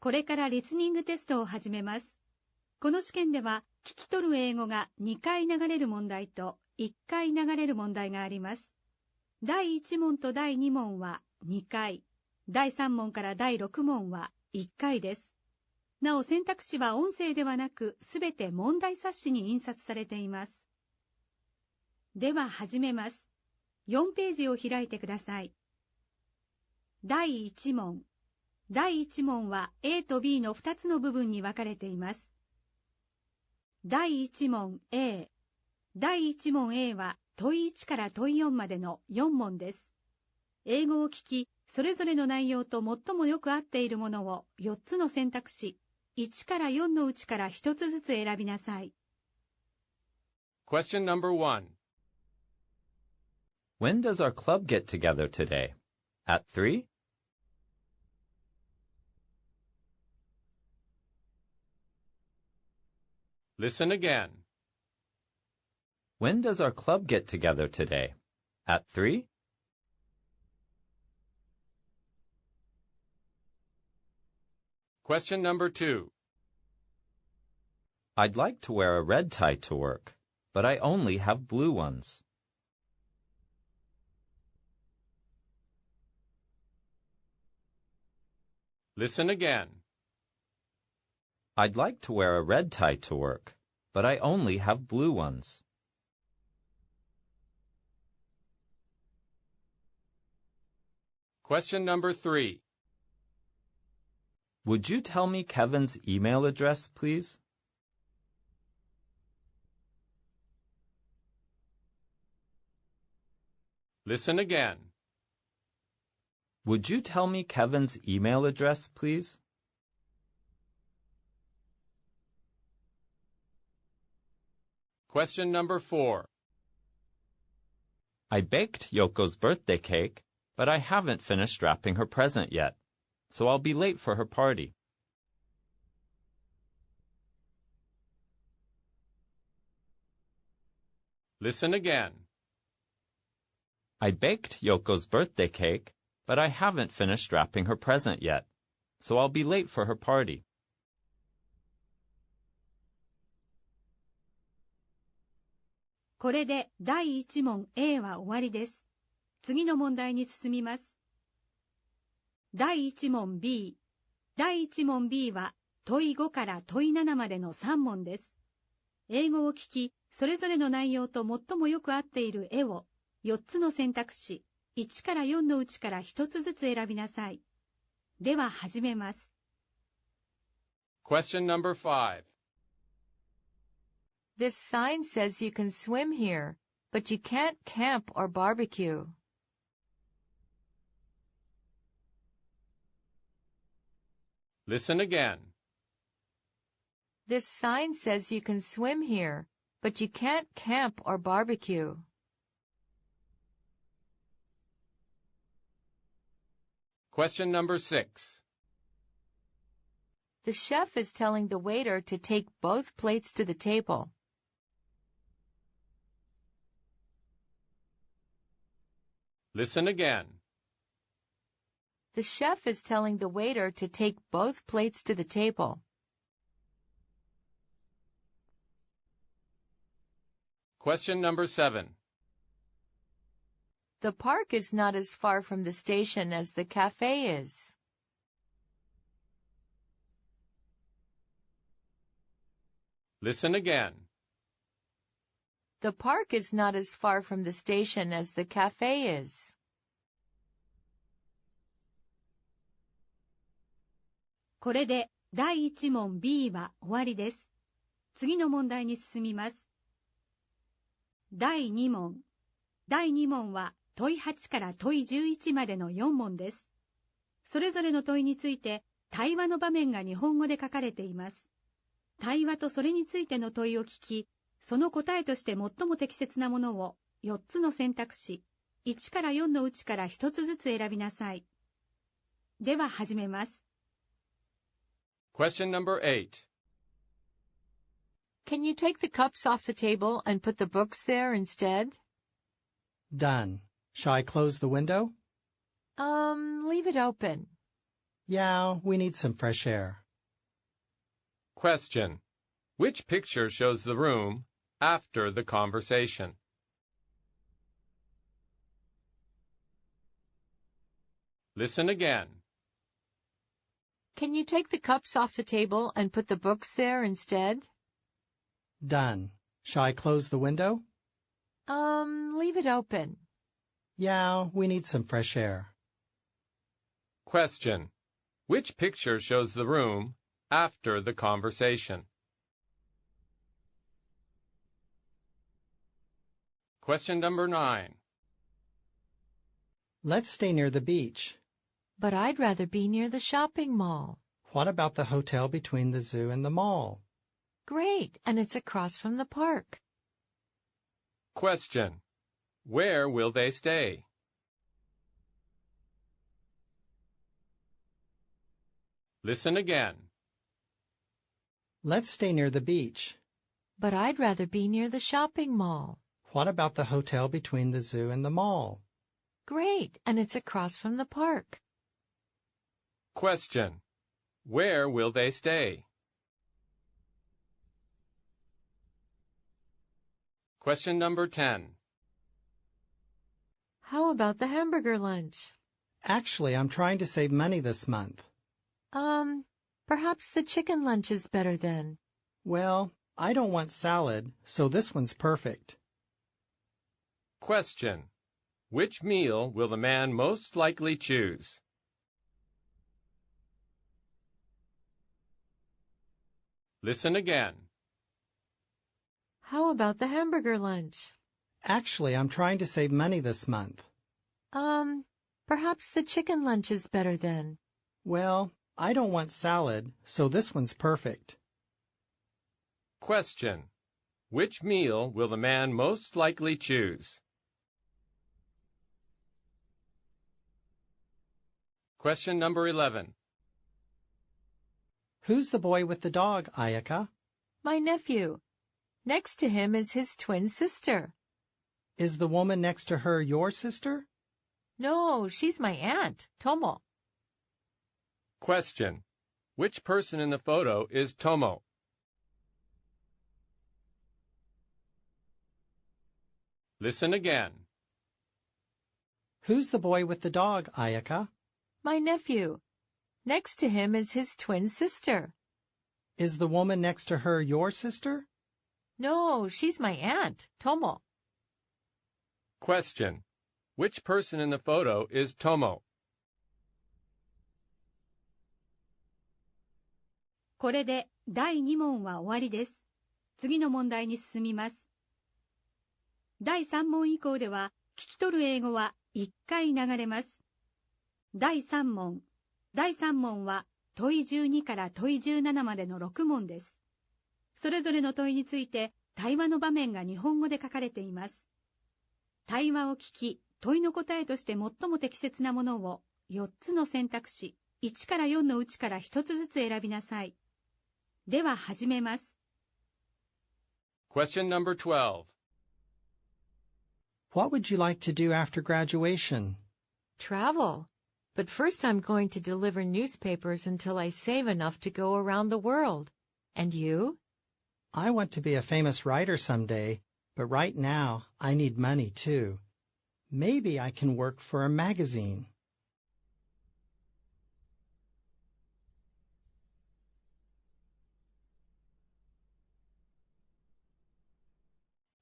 これからリスニングテストを始めます。この試験では、聞き取る英語が2回流れる問題と1回流れる問題があります。第1問と第2問は2回、第3問から第6問は1回です。なお選択肢は音声ではなく、すべて問題冊子に印刷されています。では始めます。4ページを開いてください。第1問。第1問は A と B の2つの部分に分かれています。第1問 A。第1問 A は問い1から問い4までの4問です。英語を聞き、それぞれの内容と最もよく合っているものを4つの選択肢、1から4のうちから1つずつ選びなさい。Question number 1. When does our club get together today? At 3? Listen again. When does our club get together today? At 3? Question number 2. I'd like to wear a red tie to work, but I only have blue ones. Listen again. I'd like to wear a red tie to work, but I only have blue ones. Question number 3. Would you tell me Kevin's email address, please? Listen again. Would you tell me Kevin's email address, please? Question number 4. I baked Yoko's birthday cake, but I haven't finished wrapping her present yet, so I'll be late for her party. Listen again. I baked Yoko's birthday cake, but I haven't finished wrapping her present yet, so I'll be late for her party. これで第1問 A は終わりです。次の問題に進みます。第1問 B。第1問 B は問い5から問い7までの3問です。英語を聞き、それぞれの内容と最もよく合っている絵を4つの選択肢、1から4のうちから1つずつ選びなさい。では始めます。Question number 5. This sign says you can swim here, but you can't camp or barbecue. Listen again. This sign says you can swim here, but you can't camp or barbecue. Question number 6. The chef is telling the waiter to take both plates to the table. Listen again. The chef is telling the waiter to take both plates to the table. Question number 7. The park is not as far from the station as the cafe is. Listen again. The park is not as far from the station as the cafe is. これで第1問 B は終わりです。次の問題に進みます。第2問。第2問は問い8から問い11までの4問です。それぞれの問いについて対話の場面が日本語で書かれています。対話とそれについての問いを聞き、その答えとして最も適切なものを4つの選択肢、1から4のうちから1つずつ選びなさい。では始めます。Question number 8. Can you take the cups off the table and put the books there instead? Done. Shall I close the window? Leave it open. Yeah, we need some fresh air. Question. Which picture shows the room after the conversation? Listen again. Can you take the cups off the table and put the books there instead? Done. Shall I close the window? Leave it open. Yeah, we need some fresh air. Question. Which picture shows the room after the conversation? Question number 9. Let's stay near the beach. But I'd rather be near the shopping mall. What about the hotel between the zoo and the mall? Great, and it's across from the park. Question. Where will they stay? Listen again. Let's stay near the beach. But I'd rather be near the shopping mall. What about the hotel between the zoo and the mall? Great, and it's across from the park. Question. Where will they stay? Question number 10. How about the hamburger lunch? Actually, I'm trying to save money this month. Perhaps the chicken lunch is better then. Well, I don't want salad, so this one's perfect. Question. Which meal will the man most likely choose? Listen again. How about the hamburger lunch? Actually, I'm trying to save money this month. Perhaps the chicken lunch is better then. Well, I don't want salad, so this one's perfect. Question. Which meal will the man most likely choose? Question number 11. Who's the boy with the dog, Ayaka? My nephew. Next to him is his twin sister. Is the woman next to her your sister? No, she's my aunt, Tomo. Question. Which person in the photo is Tomo? Listen again. Who's the boy with the dog, Ayaka? My nephew. Next to him is his twin sister. Is the woman next to her your sister? No, she's my aunt, Tomo. Question. Which person in the photo is Tomo? これで第2問は終わりです。次の問題に進みます。第3問以降では聞き取る英語は1回流れます。第3問は問い12から問い17までの6問です。それぞれの問いについて対話の場面が日本語で書かれています。対話を聞き、問いの答えとして最も適切なものを4つの選択肢、1から4のうちから1つずつ選びなさい。では始めます。Question number 12. What would you like to do after graduation? Travel. But first I'm going to deliver newspapers until I save enough to go around the world. And you? I want to be a famous writer someday, but right now I need money too. Maybe I can work for a magazine.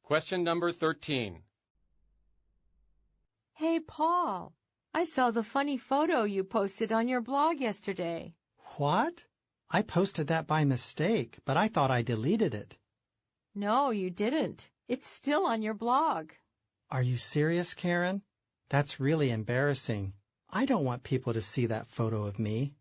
Question number 13. Hey, Paul. I saw the funny photo you posted on your blog yesterday. What? I posted that by mistake, but I thought I deleted it. No, you didn't. It's still on your blog. Are you serious, Karen? That's really embarrassing. I don't want people to see that photo of me.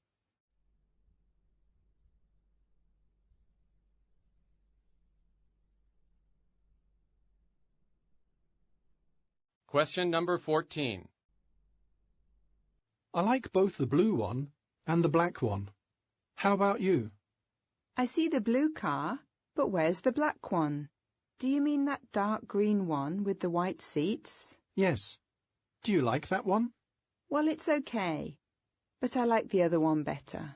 Question number 14. I like both the blue one and the black one. How about you? I see the blue car, but where's the black one? Do you mean that dark green one with the white seats? Yes. Do you like that one? Well, it's okay. but I like the other one better.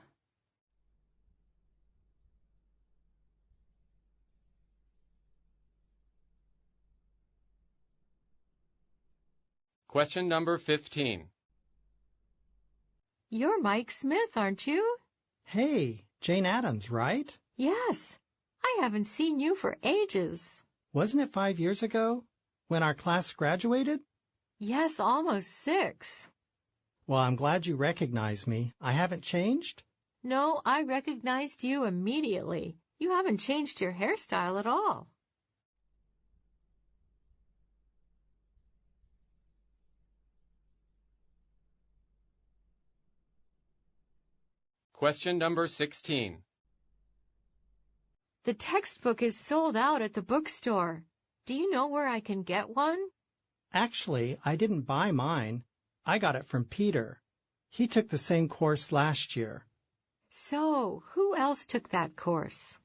Question number 15. You're Mike Smith, aren't you? Hey, Jane Addams, right? Yes. I haven't seen you for ages. Wasn't it 5 years ago when our class graduated? Yes, almost 6. Well, I'm glad you recognize me. I haven't changed? No, I recognized you immediately. You haven't changed your hairstyle at all. Question number 16. The textbook is sold out at the bookstore. Do you know where I can get one? Actually, I didn't buy mine. I got it from Peter. He took the same course last year. So, who else took that course?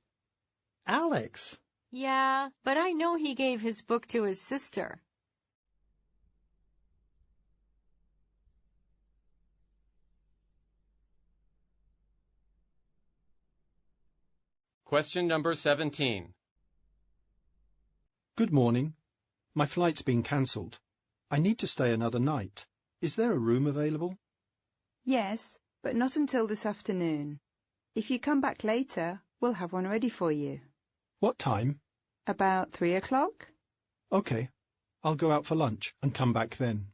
Alex! Yeah, but I know he gave his book to his sister. Question number 17. Good morning. My flight's been cancelled. I need to stay another night. Is there a room available? Yes, but not until this afternoon. If you come back later, we'll have one ready for you. What time? About 3 o'clock? Okay. I'll go out for lunch and come back then.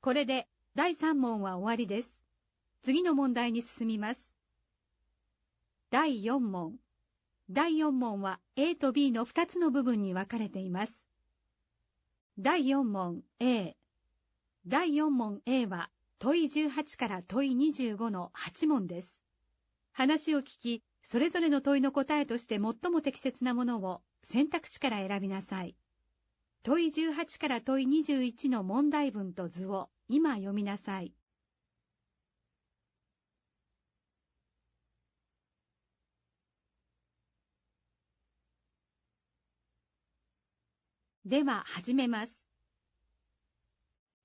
これで第3問は終わりです。次の問題に進みます。第4問。第4問は A と B の2つの部分に分かれています。第4問 A。第4問 A は問い18から問い25の8問です。話を聞き、それぞれの問いの答えとして最も適切なものを選択肢から選びなさい。問い18から問い21の問題文と図を今読みなさい。では始めます。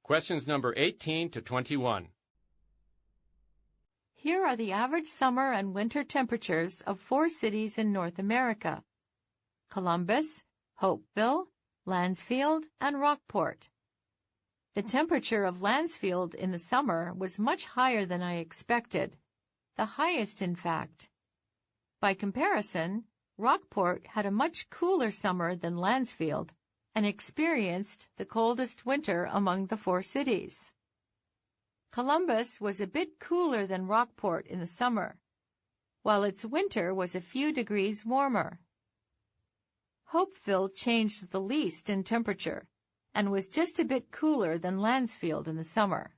Questions number 18 to 21. Here are the average summer and winter temperatures of 4 cities in North America: Columbus, Hopeville, Lansfield, and Rockport. The temperature of Lansfield in the summer was much higher than I expected, the highest in fact. By comparison, Rockport had a much cooler summer than Lansfield and experienced the coldest winter among the 4 cities. Columbus was a bit cooler than Rockport in the summer, while its winter was a few degrees warmer. Hopeville changed the least in temperature and was just a bit cooler than Lansfield in the summer.「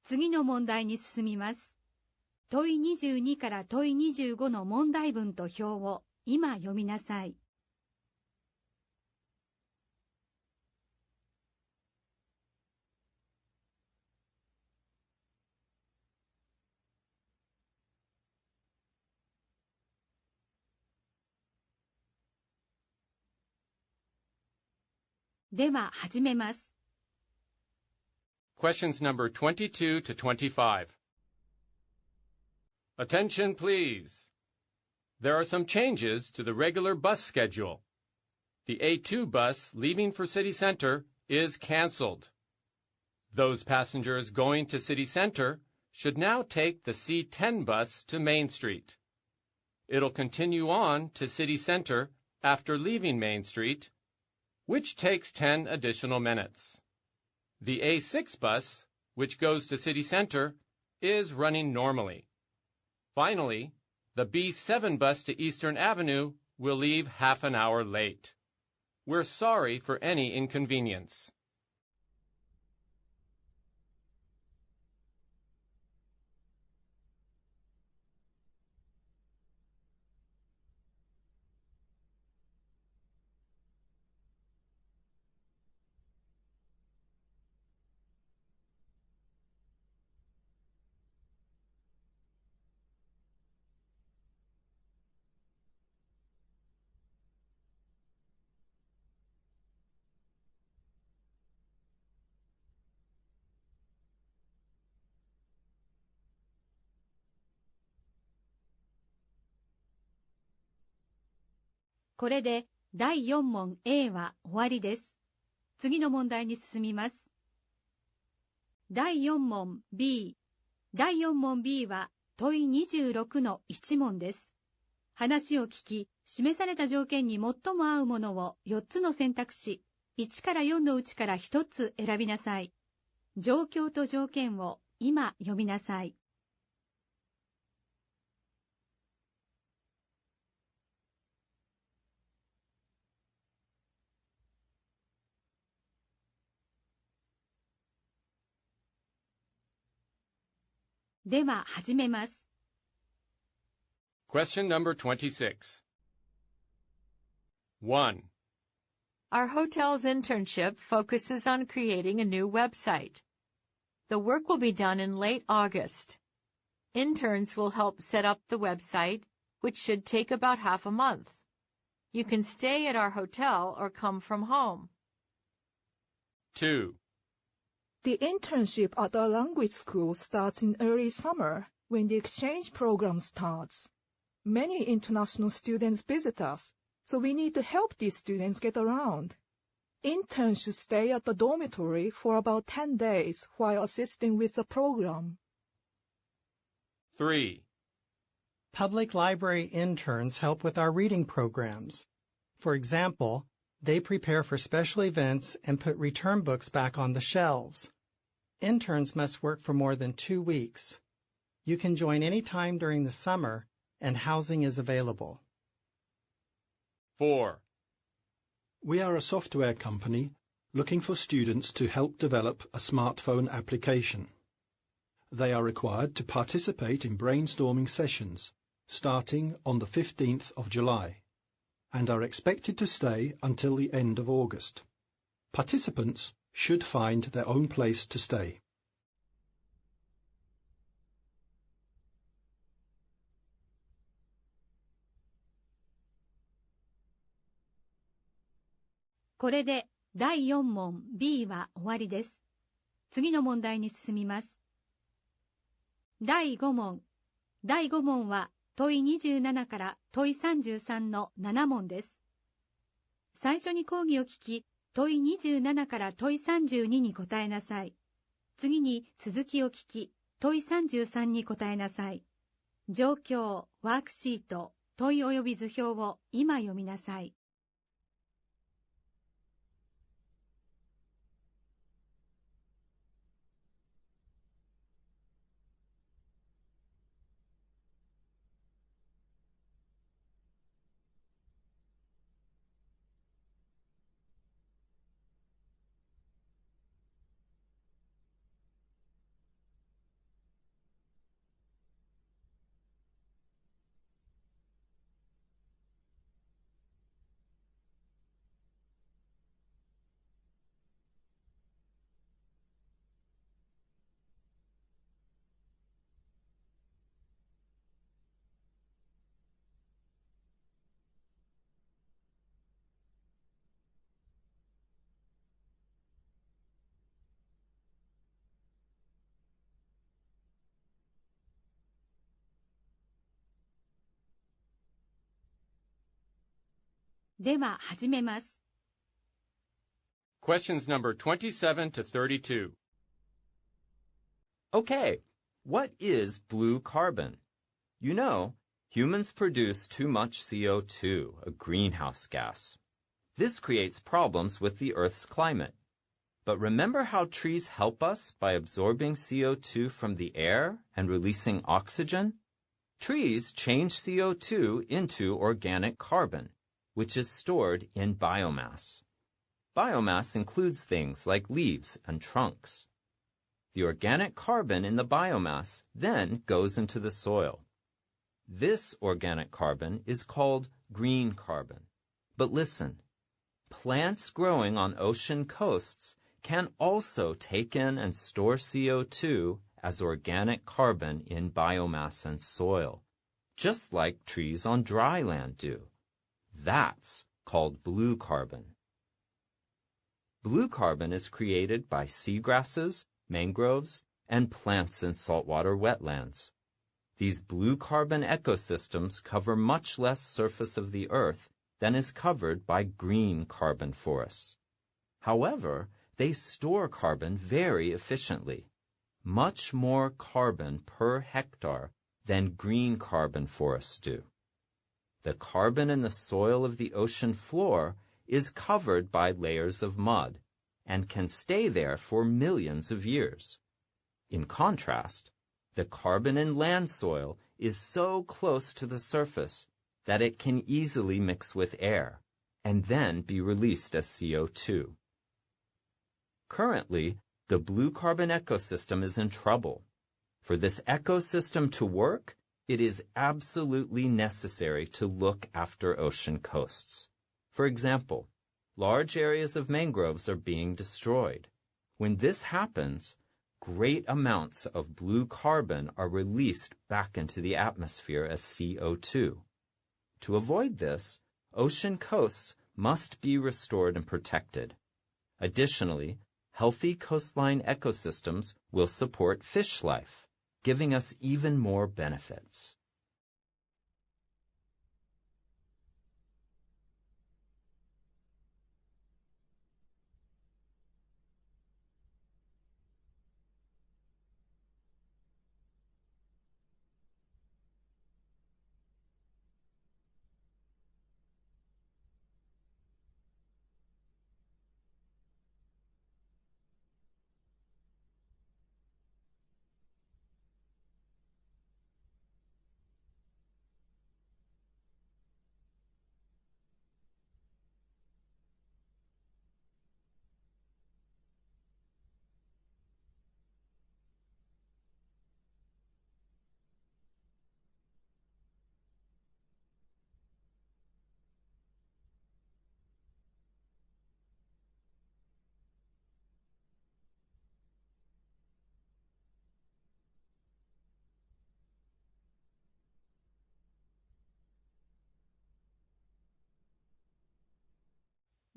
次の問題に進みます。問い22から問い25の問題文と表を今読みなさい。では始めます。Questions number 22 to 25. Attention, please. There are some changes to the regular bus schedule. The A2 bus leaving for City Center is canceled. Those passengers going to City Center should now take the C10 bus to Main Street. It'll continue on to City Center after leaving Main Street, which takes 10 additional minutes. The A6 bus, which goes to City Center, is running normally. Finally, the B7 bus to Eastern Avenue will leave half an hour late. We're sorry for any inconvenience. これで第4問 A は終わりです。次の問題に進みます。第4問 B。第4問 B は問い26の1問です。話を聞き、示された条件に最も合うものを4つの選択肢、1から4のうちから1つ選びなさい。状況と条件を今読みなさい。では始めます。Question number 26. 1. Our hotel's internship focuses on creating a new website. The work will be done in late August. Interns will help set up the website, which should take about half a month. You can stay at our hotel or come from home. 2. The internship at the language school starts in early summer when the exchange program starts. Many international students visit us, so we need to help these students get around. Interns should stay at the dormitory for about 10 days while assisting with the program. 3. Public library interns help with our reading programs. For example, they prepare for special events and put return books back on the shelves. Interns must work for more than 2 weeks. You can join any time during the summer, and housing is available. 4. We are a software company looking for students to help develop a smartphone application. They are required to participate in brainstorming sessions starting on the 15th of July and are expected to stay until the end of August. Participants should find their own place to stay. これで第4問 B は終わりです。次の問題に進みます。第5問。第5問は問い27から問い33の7問です。最初に講義を聞き、問い27から問い32に答えなさい。次に続きを聞き、問い33に答えなさい。状況、ワークシート、問い及び図表を今読みなさい。では始めます。Questions number 27 to 32. Okay, what is blue carbon? You know, humans produce too much CO2, a greenhouse gas. This creates problems with the Earth's climate. But remember how trees help us by absorbing CO2 from the air and releasing oxygen? Trees change CO2 into organic carbon, which is stored in biomass. Biomass includes things like leaves and trunks. The organic carbon in the biomass then goes into the soil. This organic carbon is called green carbon. But listen, plants growing on ocean coasts can also take in and store CO2 as organic carbon in biomass and soil, just like trees on dry land do. That's called blue carbon. Blue carbon is created by seagrasses, mangroves, and plants in saltwater wetlands. These blue carbon ecosystems cover much less surface of the Earth than is covered by green carbon forests. However, they store carbon very efficiently, much more carbon per hectare than green carbon forests do. The carbon in the soil of the ocean floor is covered by layers of mud and can stay there for millions of years. In contrast, the carbon in land soil is so close to the surface that it can easily mix with air and then be released as CO2. Currently, the blue carbon ecosystem is in trouble. For this ecosystem to work, it is absolutely necessary to look after ocean coasts. For example, large areas of mangroves are being destroyed. When this happens, great amounts of blue carbon are released back into the atmosphere as CO2. To avoid this, ocean coasts must be restored and protected. Additionally, healthy coastline ecosystems will support fish life, giving us even more benefits.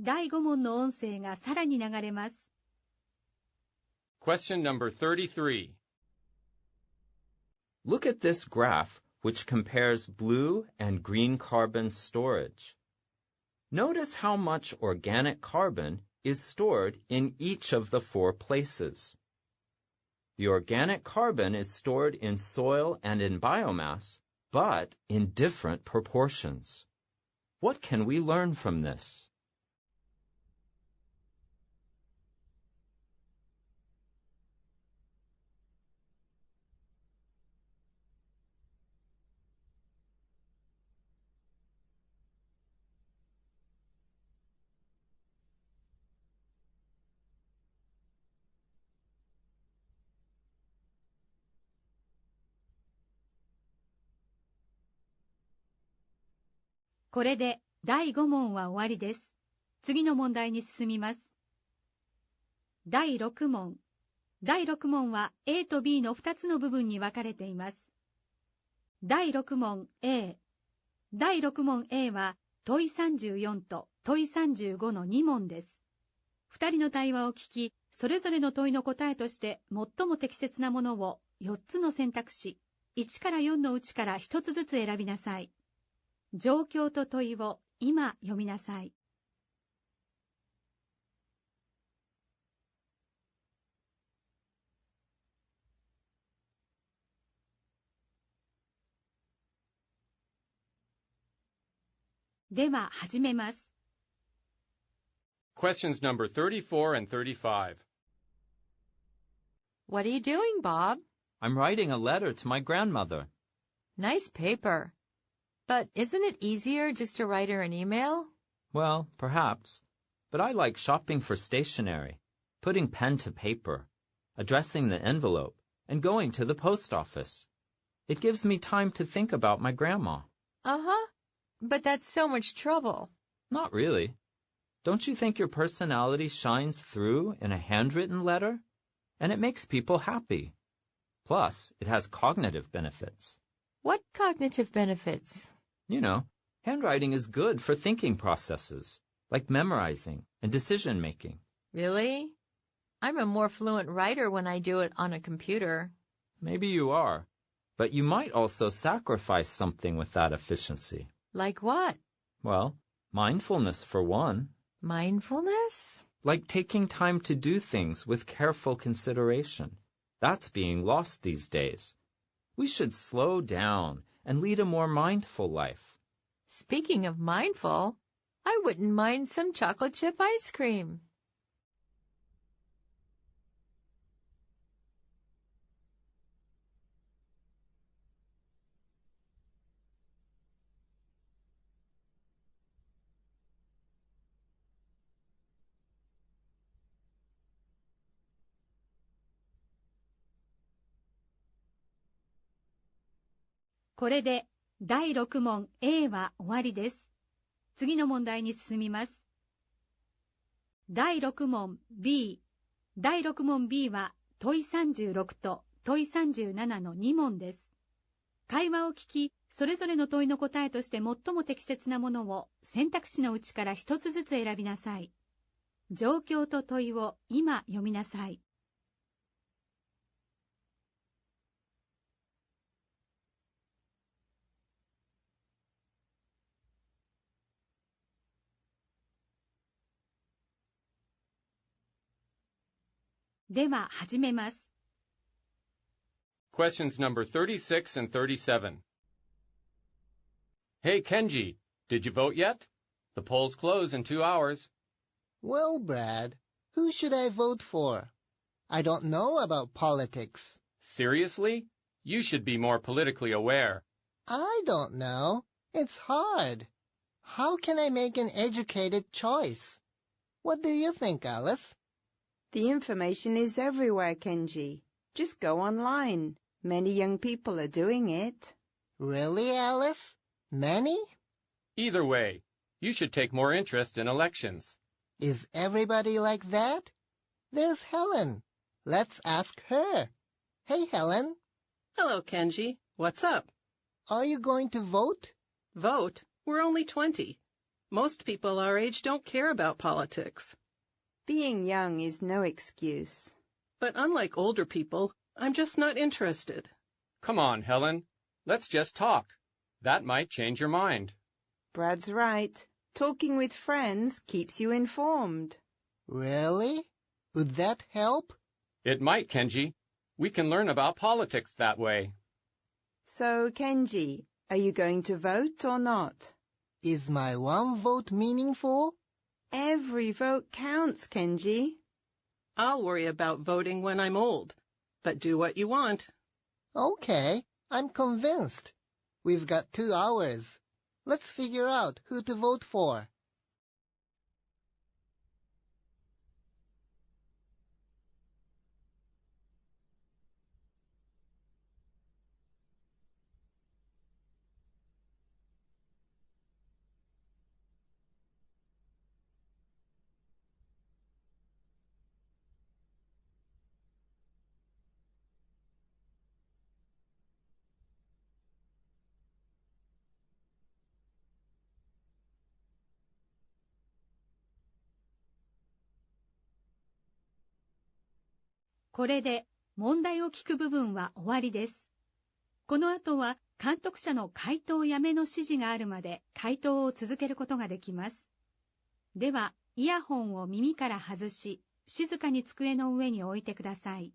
第5問の音声がさらに流れます。Question number 33. Look at this graph which compares blue and green carbon storage. Notice how much organic carbon is stored in each of the 4 places. The organic carbon is stored in soil and in biomass, but in different proportions. What can we learn from this?これで第5問は終わりです。次の問題に進みます。第6問。第6問は A と B の2つの部分に分かれています。第6問 A。第6問 A は問い34と問い35の2問です。2人の対話を聞き、それぞれの問いの答えとして最も適切なものを4つの選択肢、1から4のうちから1つずつ選びなさい。状況と問いを今読みなさい。では始めます。Questions number 34 and 35. What are you doing, Bob? I'm writing a letter to my grandmother. Nice paper. But isn't it easier just to write her an email? Well, perhaps. But I like shopping for stationery, putting pen to paper, addressing the envelope, and going to the post office. It gives me time to think about my grandma. Uh-huh. But that's so much trouble. Not really. Don't you think your personality shines through in a handwritten letter? And it makes people happy. Plus, it has cognitive benefits. What cognitive benefits? You know, handwriting is good for thinking processes, like memorizing and decision-making. Really? I'm a more fluent writer when I do it on a computer. Maybe you are, but you might also sacrifice something with that efficiency. Like what? Well, Mindfulness for one. Mindfulness? Like taking time to do things with careful consideration. That's being lost these days. We should slow down and lead a more mindful life. Speaking of mindful, I wouldn't mind some chocolate chip ice cream.これで第6問 A は終わりです。次の問題に進みます。第6問 B。第6問 B は問い36と問い37の2問です。会話を聞き、それぞれの問いの答えとして最も適切なものを選択肢のうちから一つずつ選びなさい。状況と問いを今読みなさい。では始めます。Questions number 36 and 37. Hey, Kenji, did you vote yet? The polls close in 2 hours. Well, Brad, who should I vote for? I don't know about politics. Seriously? You should be more politically aware. I don't know. It's hard. How can I make an educated choice? What do you think, Alice? The information is everywhere, Kenji. Just go online. Many young people are doing it. Really, Alice? Many? Either way, you should take more interest in elections. Is everybody like that? There's Helen. Let's ask her. Hey, Helen. Hello, Kenji. What's up? Are you going to vote? Vote? We're only 20. Most people our age don't care about politics. Being young is no excuse. But unlike older people, I'm just not interested. Come on, Helen. Let's just talk. That might change your mind. Brad's right. Talking with friends keeps you informed. Really? Would that help? It might, Kenji. We can learn about politics that way. So, Kenji, are you going to vote or not? Is my one vote meaningful? Every vote counts, Kenji. I'll worry about voting when I'm old. But do what you want. Okay, I'm convinced. We've got 2 hours. Let's figure out who to vote for.「これで問題を聞く部分は終わりです。この後は監督者の回答やめの指示があるまで回答を続けることができます。では、イヤホンを耳から外し、静かに机の上に置いてください。